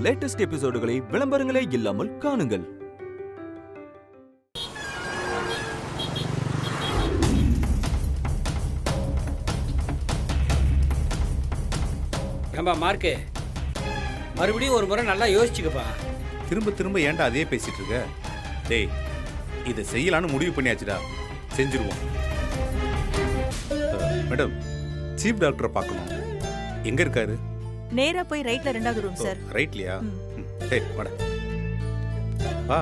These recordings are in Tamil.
லேட்டஸ்ட் எபிசோடுகளை விளம்பரங்களே இல்லாமல் காணுங்கள். ஏம்பா மார்க்கு, மறுபடியும் ஒரு முறை நல்லா யோசிச்சுக்கப்பா. திரும்ப திரும்ப ஏன்டா அதே பேசிட்டு இருக்க? டேய், இதை செய்யலான்னு முடிவு பண்ணியாச்சுடா, செஞ்சிருவோம். மேடம், சீஃப் டாக்டரை பார்க்கணும். எங்க இருக்காரு? நேரா போய் ரைட்ல 2வது ரூம் சார். ரைட்லயா? டேய் வாடா. வா.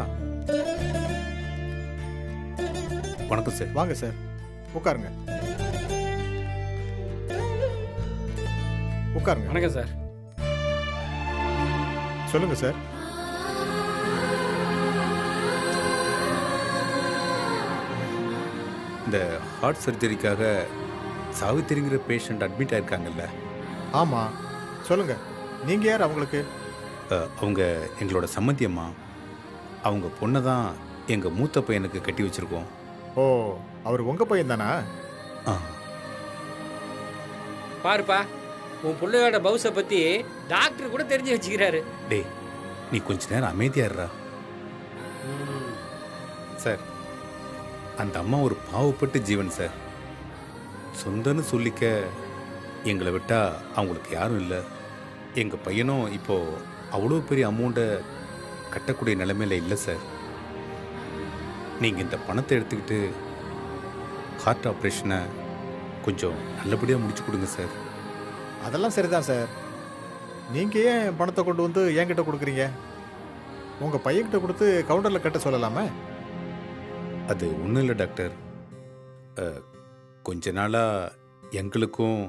வணக்கம் சார். வாங்க சார், உட்காருங்க. உட்காருங்க. வணக்கம் சார். சொல்லுங்க சார். இந்த ஹார்ட் சர்ஜரிக்காக சாவித்திரிங்கிற பேஷண்ட் அட்மிட் ஆயிருக்காங்கல்ல? ஆமா, சொல்லுங்க. நீங்க யார் அவங்களுக்கு? அவங்க எங்களோட சம்மந்தி அம்மா. அவங்க பொண்ணை தான் எங்கள் மூத்த பையனுக்கு கட்டி வச்சிருக்கோம். ஓ, அவர் உங்க பையன் தானா? பாருப்பா, உன் பிள்ளையோட பவுஸை பத்தி டாக்டர் கூட தெரிஞ்சு வச்சுக்கிறாரு. டேய், நீ கொஞ்ச நேரம் அமைதியா இருடா. சார், அந்த அம்மா ஒரு பாவப்பட்டு ஜீவன் சார். சொந்தன்னு சொல்லிக்க எங்களை விட்டா அவங்களுக்கு யாரும் இல்லை. எங்கள் பையனும் இப்போ அவ்வளோ பெரிய அமௌண்ட்டை கட்டக்கூடிய நிலைமையில இல்லை சார். நீங்கள் இந்த பணத்தை எடுத்துக்கிட்டு ஹார்ட் ஆப்ரேஷனை கொஞ்சம் நல்லபடியாக முடிச்சு கொடுங்க சார். அதெல்லாம் சரிதான் சார். நீங்க ஏன் பணத்தை கொண்டு வந்து என்கிட்ட கொடுக்குறீங்க? உங்க பையன்கிட்ட கொடுத்து கவுண்டர்ல கட்ட சொல்லலாமே. அது ஒன்றும் இல்லை டாக்டர். கொஞ்ச நாளாக எங்களுக்கும்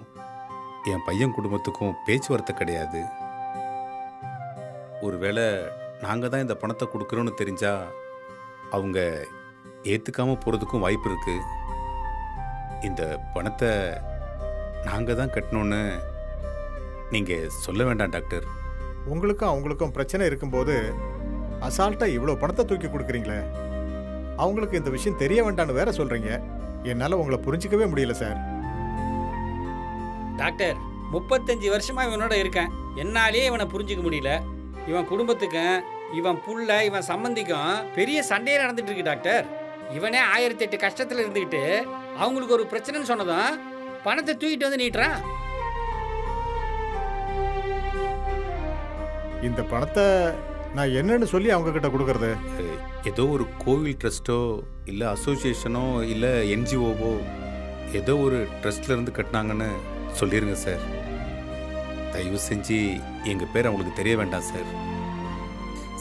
என் பையன் குடும்பத்துக்கும் பேச்சுவார்த்தை கிடையாது. ஒருவேளை நாங்கள் தான் இந்த பணத்தை கொடுக்குறோன்னு தெரிஞ்சா அவங்க ஏற்றுக்காமல் போகிறதுக்கும் வாய்ப்பு இருக்கு. இந்த பணத்தை நாங்கள் தான் கட்டணும்னு நீங்கள் சொல்ல வேண்டாம் டாக்டர். உங்களுக்கும் அவங்களுக்கும் பிரச்சனை இருக்கும்போது அசால்ட்டா இவ்வளோ பணத்தை தூக்கி கொடுக்குறீங்களே. அவங்களுக்கு இந்த விஷயம் தெரிய வேண்டாம்னு வேற சொல்றீங்க. என்னால் உங்களை புரிஞ்சிக்கவே முடியல சார். டாக்டர், 35 வருஷமா இவனோட இருக்கேன். என்னாலே இவனை புரிஞ்சுக்க முடியல. இவன் குடும்பத்துக்கும் இவன் புள்ள இவன் சம்பந்திக்கும் பெரிய சண்டையே நடந்துட்டு இருக்கு டாக்டர். இவனே 1008 கஷ்டத்துல இருந்துக்கிட்டு அவங்களுக்கு ஒரு பிரச்சனைன்னு சொன்னதும் பணத்தை தூக்கிட்டு வந்து நீட்டுறான். இந்த பணத்தை நான் என்னன்னு சொல்லி அவங்க கிட்ட கொடுக்கறது? ஏதோ ஒரு கோவில் ட்ரஸ்ட்டோ இல்லை அசோசியேஷனோ இல்லை என்ஜிஓவோ ஏதோ ஒரு ட்ரஸ்ட்ல இருந்து கட்டினாங்கன்னு சொல்லிடுங்க சார். தயவு செஞ்சு எங்கள் பேர் அவங்களுக்கு தெரிய வேண்டாம் சார்.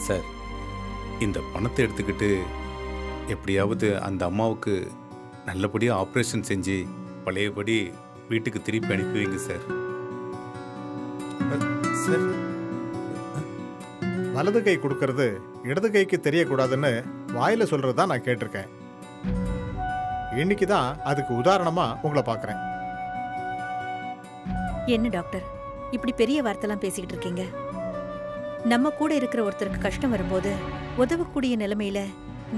சார், இந்த பணத்தை எடுத்துக்கிட்டு எப்படியாவது அந்த அம்மாவுக்கு நல்லபடியாக ஆப்ரேஷன் செஞ்சு பழையபடி வீட்டுக்கு திருப்பி அனுப்பி வைங்க சார். சார், வலது கை கொடுக்கறது இடது கைக்கு தெரியக்கூடாதுன்னு வாயில சொல்றதுதான் நான் கேட்டிருக்கேன். இன்னைக்கு தான் அதுக்கு உதாரணமா உங்களை பார்க்குறேன். என்ன டாக்டர், இப்படி பெரிய வார்த்தைலாம் பேசிக்கிட்டு இருக்கீங்க? நம்ம கூட இருக்கிற ஒருத்தருக்கு கஷ்டம் வரும்போது உதவக்கூடிய நிலைமையில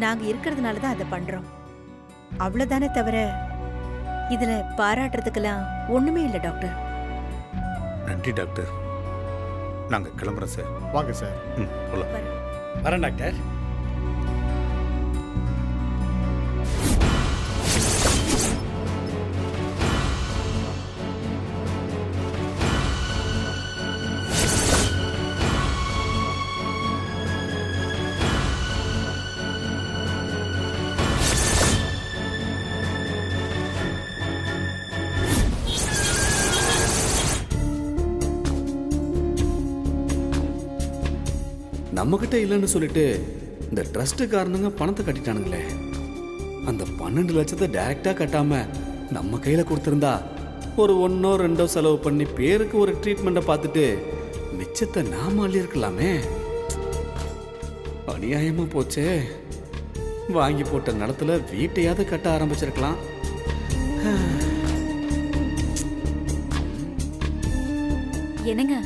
நாங்க இருக்கிறதுனால தான் அதை பண்றோம். அவ்வளவுதானே தவிர இதுல பாராட்டுறதுக்கெல்லாம் ஒண்ணுமே இல்லை டாக்டர். நன்றி டாக்டர். நாங்கள் கிளம்புறோம் சார். வாங்க சார். போலாம். வரேன் டாக்டர். நம்மகிட்ட இல்லைன்னு சொல்லிட்டு இந்த ட்ரஸ்ட்டுக்காரனுங்க பணத்தை கட்டிட்டானுங்களே. அந்த 12 லட்சத்தை டைரக்டா கட்டாம நம்ம கையில கொடுத்திருந்தா ஒரு 1 or 2 செலவு பண்ணி பேருக்கு ஒரு ட்ரீட்மெண்ட்டை பார்த்துட்டு மிச்சத்தை நாம அள்ளியிருக்கலாமே. அநியாயமா போச்சே. வாங்கி போட்ட நிலத்துல வீட்டையாவது கட்ட ஆரம்பிச்சிருக்கலாம். என்னங்க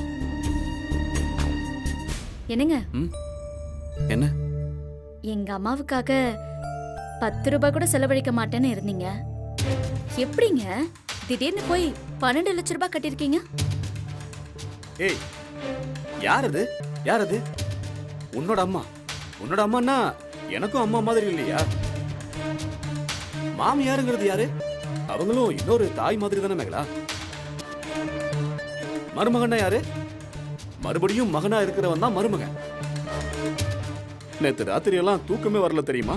என்னங்க என்ன? எங்க அம்மாவுக்காக 10 ரூபாய் கூட செலவழிக்க மாட்டேன்னு இருந்தீங்க. எப்படிங்க திடீர்னு போய் 12 லட்சம் ரூபாய் கட்டிருக்கீங்க? ஏய், யார் அது? யார் அது? உன்னோட அம்மா? உன்னோட அம்மான்னா எனக்கும் அம்மா மாதிரி இல்லையா? மாமியாருங்கிறது யாரு? அவங்களும் இன்னொரு தாய் மாதிரி தானே மேகலா? மருமகன்னா யாரு? மறுபடியும் மகனா இருக்கிறவன் தான் மருமகன். நேத்து ராத்திரி எல்லாம் தூக்கமே வரல தெரியுமா?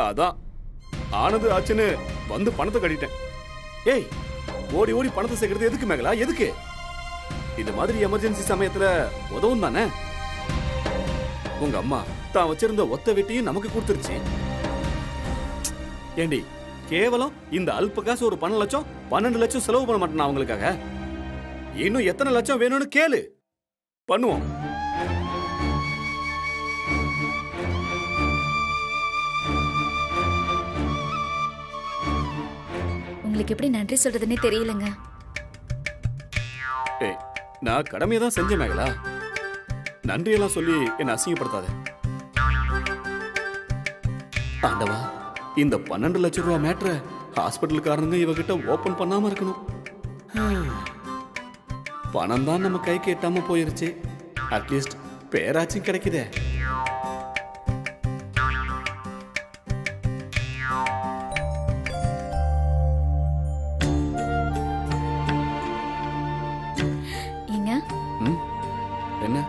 அதான் ஆனது ஆச்சுன்னு வந்து பணத்தை கட்டிட்டேன். ஏய், ஓடி ஓடி பணத்தை சேர்க்கறது எதுக்கு மேகலா? எதுக்கு? இது மாதிரி எமர்ஜென்சி சமயத்துல உதவும் தானே. உங்க அம்மா தான் வச்சிருந்த ஒத்த வெட்டியும் நமக்கு கொடுத்துருச்சு. ஏண்டி, கேவலம் இந்த அல்ப காசு ஒரு 12 லட்சம் 12 லட்சம் செலவு பண்ண மாட்டேன் அவங்களுக்காக. இன்னும் எத்தனை லட்சம் வேணும்னு கேளு, பண்ணுவோம். உங்களுக்கு எப்படி நன்றி சொல்றதுன்னே தெரியலங்க. ஏய், நான் கடமையை தான் செஞ்சேன் மேகலா. நன்றியெல்லாம் சொல்லி என்ன அசிங்கப்படுத்தாத. ஆண்டவா, இந்த 12 லட்சம் ரூபாய் மேட்ரை ஹாஸ்பிட்டலுக்காரங்க இவகிட்ட ஓபன் பண்ணாம இருக்கணும். பணம் தான் நம்ம கைக்கு எட்டாம போயிருச்சு. அட்லீஸ்ட் பேராச்சும் கிடைக்குதே. ஏங்க, என்ன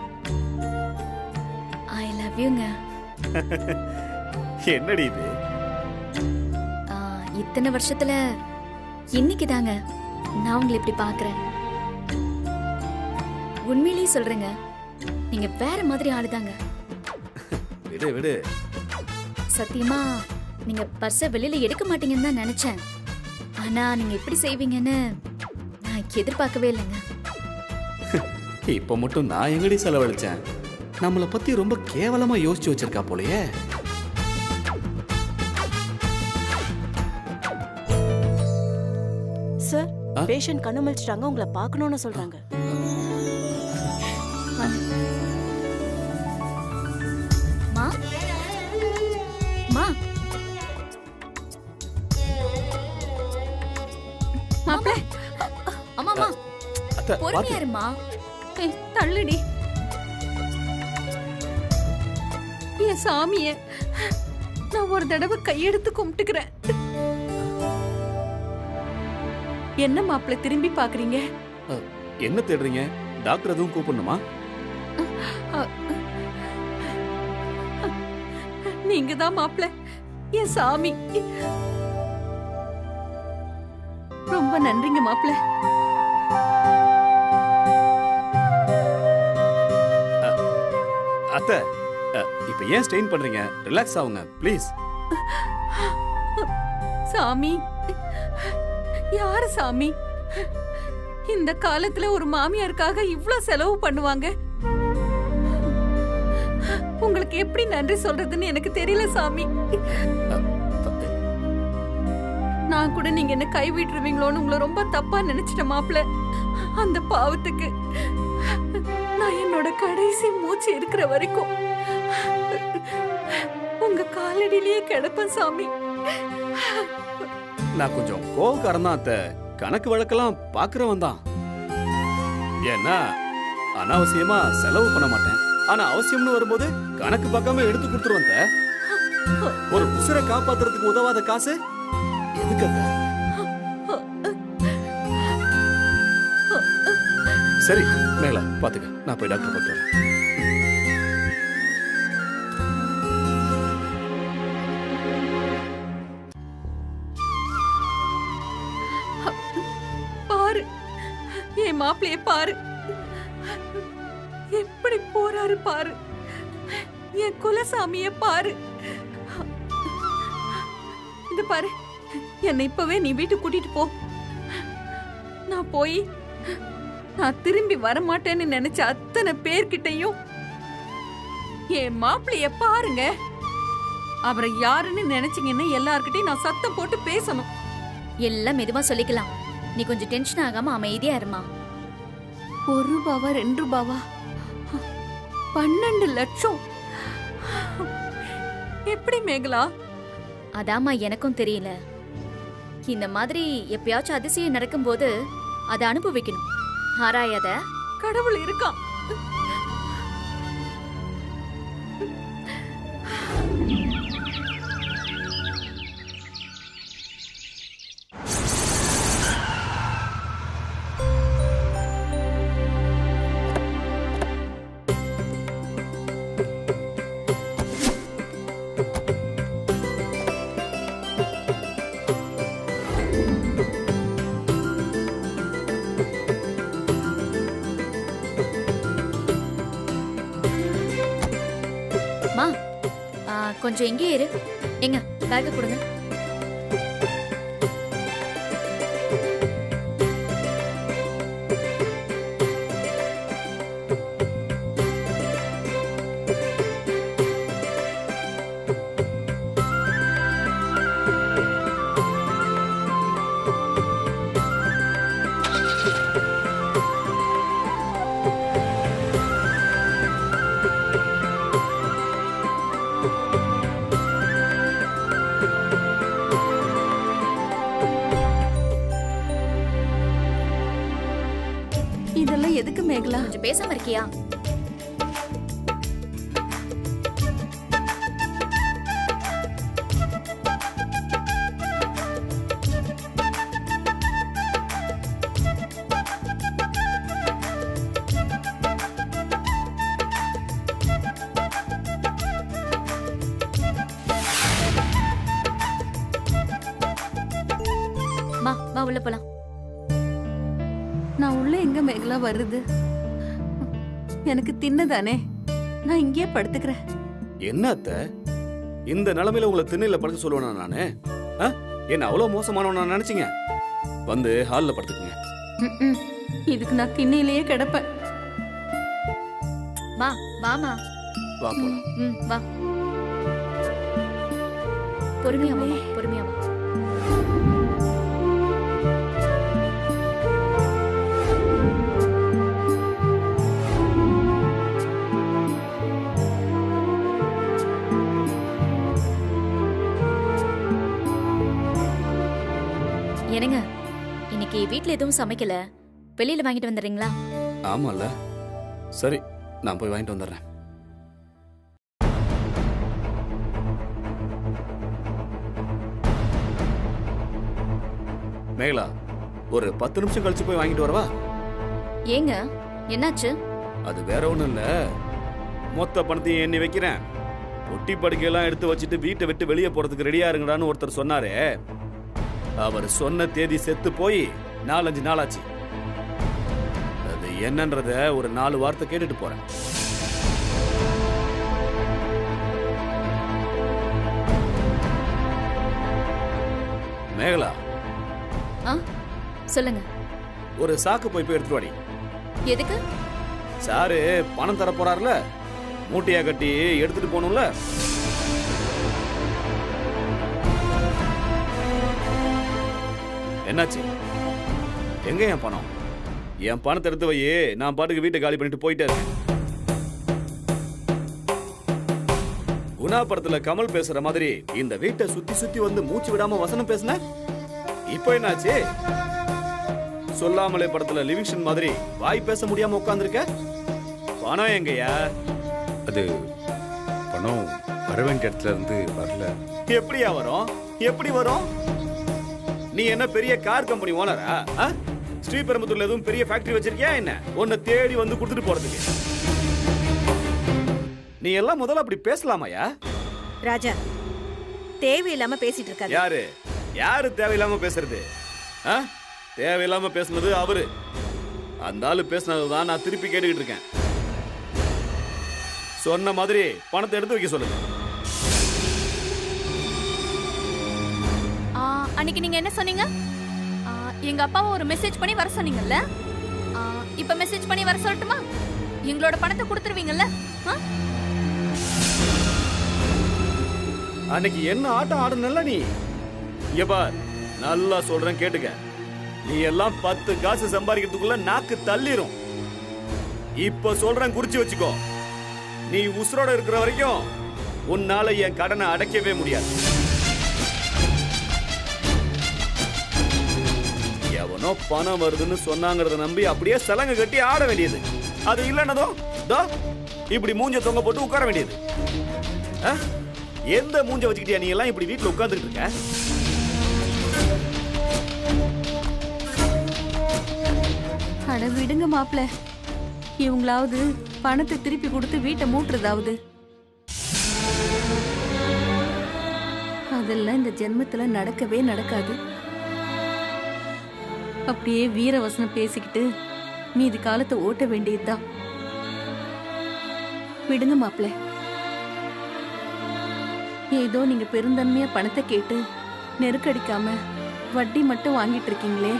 ஐ லவ் யூங்க. என்னடி இது? இத்தனை வருஷத்துல இன்னைக்கு தாங்க நான் உங்களை இப்படி பாக்குறேன். உண்மையிலேயே சொல்றேங்க, நீங்க வேற மாதிரி ஆளுதாங்க. விடு விடு. சத்தியமா நீங்க பர்ஸ வெளியில எடுக்க மாட்டீங்கன்னு தான் நினைச்சேன். ஆனா நீங்க இப்படி செய்வீங்கன்னு நான் எதிர்பார்க்கவே இல்லைங்க. இப்ப மட்டும் நான் எங்கடி செலவழிச்சேன்? நம்மளை பத்தி ரொம்ப கேவலமா யோசிச்சு வச்சிருக்கா போலயே. சார், பேஷண்ட் கண்ணு முழிச்சிட்டாங்க, உங்களை பார்க்கணும்னு சொல்றாங்க. மா மா மாப்ள, அம்மாமா, அத்தை, பொறுமையா இருமா. தள்ளுடி என் சாமிய. நான் ஒரு தடவை கையெடுத்து கும்பிட்டுக்கிறேன். என்ன மாப்பிள்ள திரும்பி பாக்குறீங்க? என்ன தேடுறீங்க? டாக்டர் எதுவும் கூப்பிடணுமா? நீங்க தான் மாப்பிள்ள, என் சாமி. ரொம்ப நன்றிங்க மாப்பிள்ள. அத்தை, இப்ப ஏன் ஸ்ட்ரெயின் பண்றீங்க? ரிலாக்ஸ் ஆகுங்க ப்ளீஸ். சாமி, யாரு சாமி இந்த காலத்துல ஒரு மாமியாருக்காக இவ்ளோ செலவு பண்ணுவாங்க? உங்களுக்கு எப்படி நன்றி சொல்றதுன்னு எனக்கு தெரியல சாமி. நான் கூட நீங்க என்ன கை விட்டுருவீங்களோன்னு உங்களை ரொம்ப தப்பா நினைச்சிட்டேன் மாப்பிள்ள. அந்த பாவத்துக்கு நான் என்னோட கடைசி மூச்சு இருக்கிற வரைக்கும் உங்க காலடியிலேயே கிடப்பேன் சாமி. நான் கொஞ்சம் கோவக்காரன் தான் அத்தை. கணக்கு வழக்கெல்லாம் பாக்குறவன் தான். ஏன்னா அனாவசியமா செலவு பண்ண மாட்டேன். ஆனா அவசியம்னு வரும்போது கணக்கு பார்க்காம எடுத்து கொடுத்துருவேன் அத்தை. ஒரு உசுரை காப்பாத்துறதுக்கு உதவாத காசு எதுக்கு அத்தை? சரி மேல பாத்துக்க, நான் போய் டாக்டர் பார்த்து வரேன். பாரு, என் மாப்பிளைய பாரு, எப்படி போறாரு பாரு. என் குலசாமிய பாரு. இந்த பாரு, என்னை இப்பவே நீ வீட்டுக்கு கூட்டிட்டு போ. நான் போய் நான் திரும்பி வரமாட்டேன்னு நினைச்ச அத்தனை பேர்கிட்டையும் என் மாப்பிளைய பாருங்க, அவரை யாருன்னு நினைச்சீங்கன்னு எல்லார்கிட்டையும் நான் சத்தம் போட்டு பேசணும். எல்லாம் மெதுவா சொல்லிக்கலாம். நீ கொஞ்சம் டென்ஷன் ஆகாம அமைதியா இருமா. 1 ரூபாவா 2 ரூபாவா 12 லட்சம் எப்படி மேகலா? அதாம்மா எனக்கும் தெரியல. இந்த மாதிரி எப்பயாச்சும் அதிசயம் நடக்கும்போது அதை அனுபவிக்கணும். ஆராயாத. கடவுள் இருக்கான். மா கொஞ்சம் எங்கே இரு. எங்க பேக்க கொடுங்க. இதெல்லாம் எதுக்கு மேகலா? கொஞ்சம் பேசாம இருக்கியா? வா உள்ள போலாம். நான் உள்ள எங்க மேகலா வருது? எனக்கு தின்னதானே, நான் இங்கேயே படுத்துக்கிறேன். என்ன அத்தை, இந்த நிலைமையில உங்களை திண்ணையில படுக்க சொல்லுவேனா நானு? என்ன அவ்வளவு மோசமானவனா நினைச்சீங்க? வந்து ஹால்ல படுத்துக்குங்க. இதுக்கு நான் திண்ணையிலேயே கிடப்பேன். வா வாமா. வா போலாம். வா. பொறுமையா வா, பொறுமையா வா. என்னங்க, இன்னைக்கு வீட்ல எதுவும் சமைக்கல, வெளியில வாங்கிட்டு வந்துடுறீங்களா? ஆமால, சரி நான் போய் வாங்கிட்டு வந்துடுறேன். மேகலா, ஒரு 10 நிமிஷம் கழிச்சு போய் வாங்கிட்டு வரவா? ஏங்க என்னாச்சு? அது வேற ஒண்ணும் இல்ல, மொத்த பணத்தையும் எண்ணி வைக்கிறேன், பொட்டி படுக்கையெல்லாம் எடுத்து வச்சுட்டு வீட்டை விட்டு வெளியே போறதுக்கு ரெடியா இருங்கடான்னு ஒருத்தர் சொன்னாரே, அவர் சொன்ன தேதி செத்து போய் 4-5 நாளாச்சு. அது என்னன்றத ஒரு 4 வார்த்தை கேட்டுட்டு போறேன். மேகலா, சொல்லுங்க. ஒரு சாக்கு போய் எடுத்துட்டு வாடி. எதுக்கு? சாரு பணம் தர போறாருல, மூட்டையா கட்டி எடுத்துட்டு போகணும்ல. என்னாச்சு? எங்க என் பணம்? என் பணத்தை எடுத்து வை, நான் பாட்டுக்கு வீட்டை காலி பண்ணிட்டு போயிட்டே இருக்கேன். குணா படத்துல கமல் பேசுற மாதிரி இந்த வீட்டை சுத்தி சுத்தி வந்து மூச்சு விடாம வசனம் பேசுன. இப்போ என்னாச்சு? சொல்லாமலே படத்துல லிவிங்ஸ்டன் மாதிரி வாய் பேச முடியாம உட்கார்ந்துருக்க. பணம் எங்கயா? அது பணம் வர வேண்டிய இடத்துல இருந்து வரல. எப்படியா வரும்? எப்படி வரும்? நீ என்ன பெரிய கார் கம்பெனி ஓனரா? ஸ்ரீபெரும்புத்தூர்ல எதுவும் பெரிய ஃபேக்டரி வச்சிருக்கியா என்ன? உன்னை தேடி வந்து கொடுத்துட்டு போறதுக்கு. நீ எல்லாம் முதல்ல அப்படி பேசலாமாயா? ராஜா, தேவையில்லாம பேசிட்டு இருக்காரு. யாரு யாரு தேவையில்லாம பேசுறது? தேவையில்லாம பேசுனது அவரு. அந்த ஆளு பேசினதுதான் நான் திருப்பி கேட்டுக்கிட்டு இருக்கேன். சொன்ன மாதிரி பணத்தை எடுத்து வைக்க சொல்லுங்க. அன்னைக்கு நீங்க என்ன சொன்னீங்க? எங்க அப்பாவை ஒரு மெசேஜ் பண்ணி வர சொன்னீங்கல்ல? இப்ப மெசேஜ் பண்ணி வர சொல்லட்டுமா? எங்களோட பணத்தை கொடுத்துருவீங்கல்ல? அன்னைக்கு என்ன ஆட்டம் ஆடுனல்ல நீ? இங்க பார், நல்லா சொல்றேன் கேட்டுக்க. நீ எல்லாம் 10 காசு சம்பாதிக்கிறதுக்குள்ள நாக்கு தள்ளிரும். இப்ப சொல்றேன், குறிச்சு வச்சுக்கோ. நீ உசுரோட இருக்கிற வரைக்கும் உன்னால என் கடனை அடைக்கவே முடியாது. எவனோ பணம் வருதுன்னு சொன்னாங்கறத நம்பி அப்படியே சலங்க கட்டி ஆட வேண்டியது. அது இல்லைன்னதோ தோ இப்படி மூஞ்ச தொங்க போட்டு உட்கார வேண்டியது. எந்த மூஞ்ச வச்சுக்கிட்டியா நீ எல்லாம் இப்படி வீட்டுல உட்கார்ந்துட்டு இருக்க? அட விடுங்க மாப்பிள்ள, இவங்களாவது பணத்தை திருப்பி கொடுத்து வீட்டை மூட்டுறதாவது. அதெல்லாம் இந்த ஜென்மத்துல நடக்கவே நடக்காது. அப்படியே வீரவசனம் பேசிக்கிட்டு மீதி காலத்தை ஓட்ட வேண்டியதுதான். விடுங்க மாப்பிள்ள. ஏதோ நீங்க பெருந்தன்மையா பணத்தை கேட்டு நெருக்கடிக்காம வட்டி மட்டும் வாங்கிட்டு இருக்கீங்களே,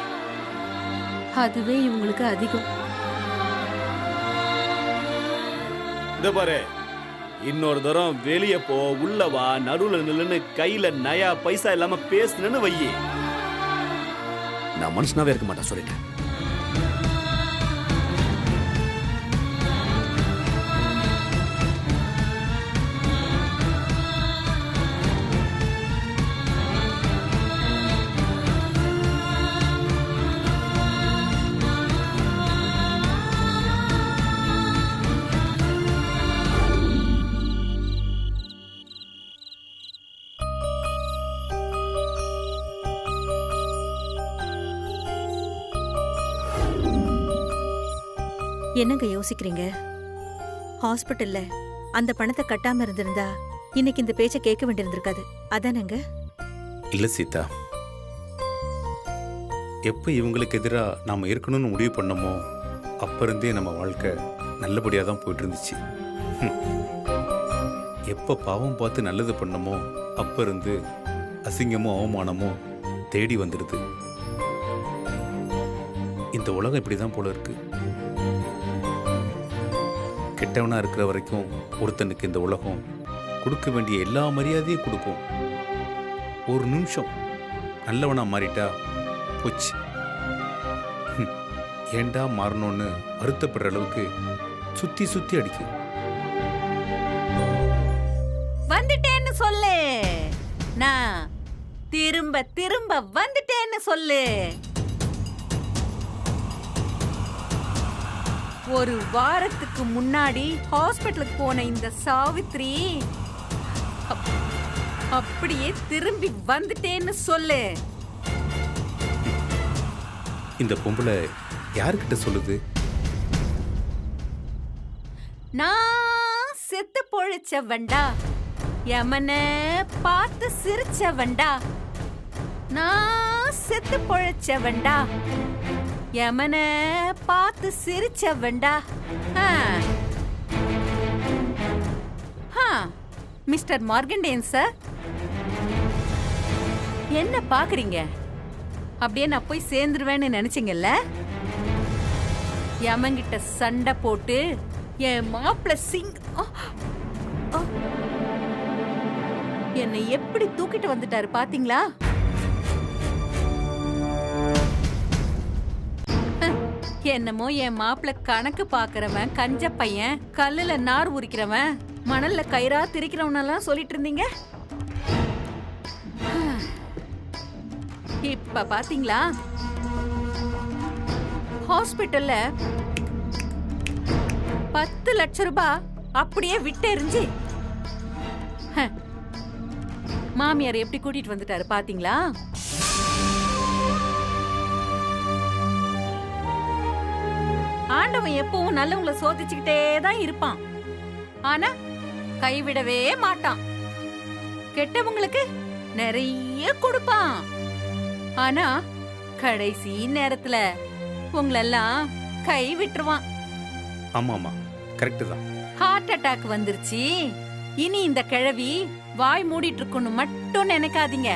அதுவே இவங்களுக்கு அதிகம். இந்த பாரு, இன்னொரு தரம் வெளியே போ, உள்ள வா, நடுவுல நில்லுன்னு கையில நயா பைசா இல்லாம பேசுனேன்னு வையி, நான் மனுஷனாவே இருக்க மாட்டேன் சொல்லிட்டேன். என்னங்க யோசிக்கிறீங்க? ஹாஸ்பிட்டல்ல அந்த பணத்தை கட்டாம இருந்திருந்தா இன்னைக்கு இந்த பேச்சை கேட்க வேண்டியிருந்திருக்காது, அதானங்க? இல்ல சீதா, எப்போ இவங்களுக்கு எதிராக நாம் இருக்கணும்னு முடிவு பண்ணோமோ அப்ப இருந்தே நம்ம வாழ்க்கை நல்லபடியாக தான் போயிட்டு இருந்துச்சு. எப்போ பாவம் பார்த்து நல்லது பண்ணமோ அப்ப இருந்து அசிங்கமோ அவமானமோ தேடி வந்துடுது. இந்த உலகம் இப்படிதான் போல இருக்கு. கெட்டவனா இருக்கிற வரைக்கும் ஒருத்தனுக்கு இந்த உலகம் கொடுக்க வேண்டிய எல்லா மரியாதையும் கொடுக்கும். ஒரு நிமிஷம் நல்லவனா மாறிட்டா போச்சு. ஏண்டா மாறணும்னு வருத்தப்படுற அளவுக்கு சுத்தி சுத்தி அடிக்கும். வந்துட்டேன்னு சொல்லு, நான் திரும்ப திரும்ப வந்துட்டேன்னு சொல்லு. ஒரு வாரத்துக்கு முன்னாடி ஹாஸ்பிட்டலுக்கு போன இந்த சாவித்ரி அப்படியே திரும்பி வந்துட்டேன்னு சொல்லு. இந்த பொம்பளை யாருக்கிட்ட சொல்லுது? நான் செத்து பொழைச்சவன்டா, யமன பார்த்து சிரிச்சவன்டா. நான் செத்து பொழைச்சவன்டா, யமன பார்த்து சிரிச்சவன்டா. மிஸ்டர் மார்கண்டேன் சார், என்ன பாக்குறீங்க? அப்படியே நான் போய் சேர்ந்துருவேன்னு நினைச்சீங்கல்ல? யமங்கிட்ட சண்டை போட்டு என் மாப்பிள்ள சிங் என்னை எப்படி தூக்கிட்டு வந்துட்டாரு பாத்தீங்களா? என்னமோ என் மாப்பிள்ள கணக்கு பாக்குறவன், கஞ்ச பையன், கல்லுல நார் உரிக்கிறவன், மணல்ல கயிறா திரிக்கிறவனெல்லாம் சொல்லிட்டு இருந்தீங்க. இப்ப பாத்தீங்களா, ஹாஸ்பிட்டல்ல 10 லட்சம் ரூபாய் அப்படியே விட்டெறிஞ்சு மாமியார் எப்படி கூட்டிட்டு வந்துட்டாரு பாத்தீங்களா? ஆண்டவன் எப்பவும் நல்லவங்களை சோதிச்சுக்கிட்டே தான் இருப்பான், ஆனா கைவிடவே மாட்டான். கெட்டவங்களுக்கு நிறைய கொடுப்பான், ஆனா கடைசி நேரத்துல உங்களெல்லாம் கை விட்டுருவான். ஆமா ஆமா, கரெக்ட் தான். ஹார்ட் அட்டாக் வந்துருச்சு, இனி இந்த கிழவி வாய் மூடிட்டு இருக்கணும் மட்டும் நினைக்காதீங்க.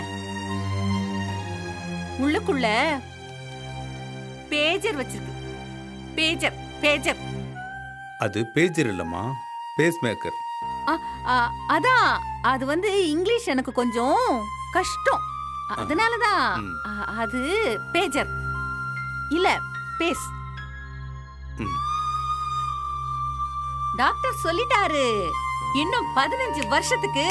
உள்ளுக்குள்ள பேஜர் வச்சிருக்கு. பேஜர் பேஜர் அது பேஜர் இல்லம்மா, பேஸ் மேக்கர். அதான், அது வந்து இங்கிலீஷ் எனக்கு கொஞ்சம் கஷ்டம், அதனாலதான் அது பேஜர் இல்ல பேஸ். டாக்டர் சொல்லிட்டாரு, இன்னும் 15 வருஷத்துக்கு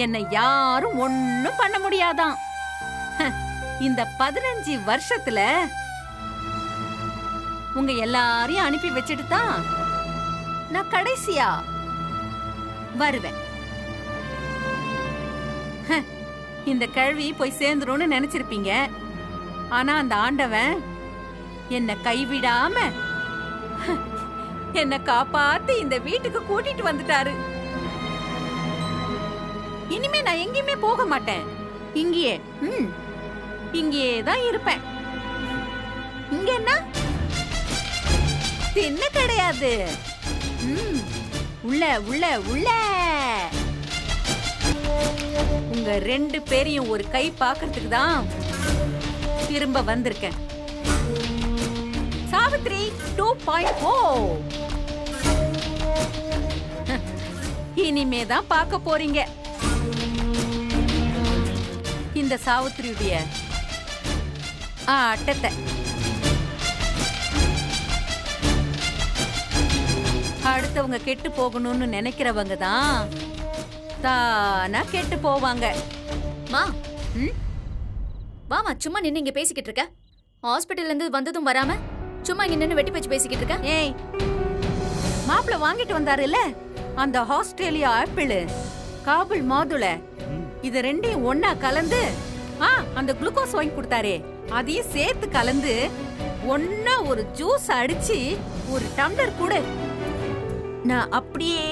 என்னை யாரும் ஒண்ணும் பண்ண முடியாதான். இந்த 15 வருஷத்துல உங்க எல்லாரையும் அனுப்பி வச்சுட்டு தான் நான் கடைசியா வருவேன். இந்த கல்வி போய் சேர்ந்துரும்னு நினைச்சிருப்பீங்க. ஆனா அந்த ஆண்டவன் என்ன கைவிடாம என்ன காப்பாத்தி இந்த வீட்டுக்கு கூட்டிட்டு வந்துட்டாரு. இனிமே நான் எங்கேயுமே போக மாட்டேன். இங்கேயே இங்கேயே தான் இருப்பேன். இங்க என்ன தின்ன கிடையாது. உள்ள உள்ள உள்ள உங்க 2 பேரையும் ஒரு கை பாக்குறதுக்கு தான் திரும்ப வந்திருக்கேன். சாவித்ரி 2.0 இனிமே தான் பார்க்க போறீங்க இந்த சாவித்ரியுடைய ஆட்டத்தை. அடுத்தவங்க கெட்டு போகணும்னு நினைக்கிறவங்க தான் தானா கெட்டு போவாங்க. மா வாமா, சும்மா நின்னு இங்க பேசிக்கிட்டு இருக்க. ஹாஸ்பிட்டல்ல இருந்து வந்ததும் வராம சும்மா இங்க நின்னு வெட்டி பேச்சு பேசிக்கிட்டு இருக்க. ஏய், மாப்பிள்ள வாங்கிட்டு வந்தாருல்ல அந்த ஆஸ்திரேலியா ஆப்பிள், காபுல் மாதுளை, இது ரெண்டையும் ஒன்னா கலந்து அந்த குளுக்கோஸ் வாங்கி கொடுத்தாரே அதையும் சேர்த்து கலந்து ஒன்னா ஒரு ஜூஸ் அடிச்சு ஒரு டம்ளர் கூட நான் அப்படியே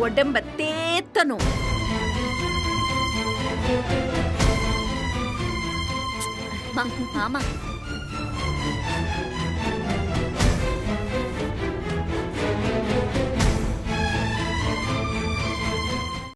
உடம்ப தேத்தணும். ஆமா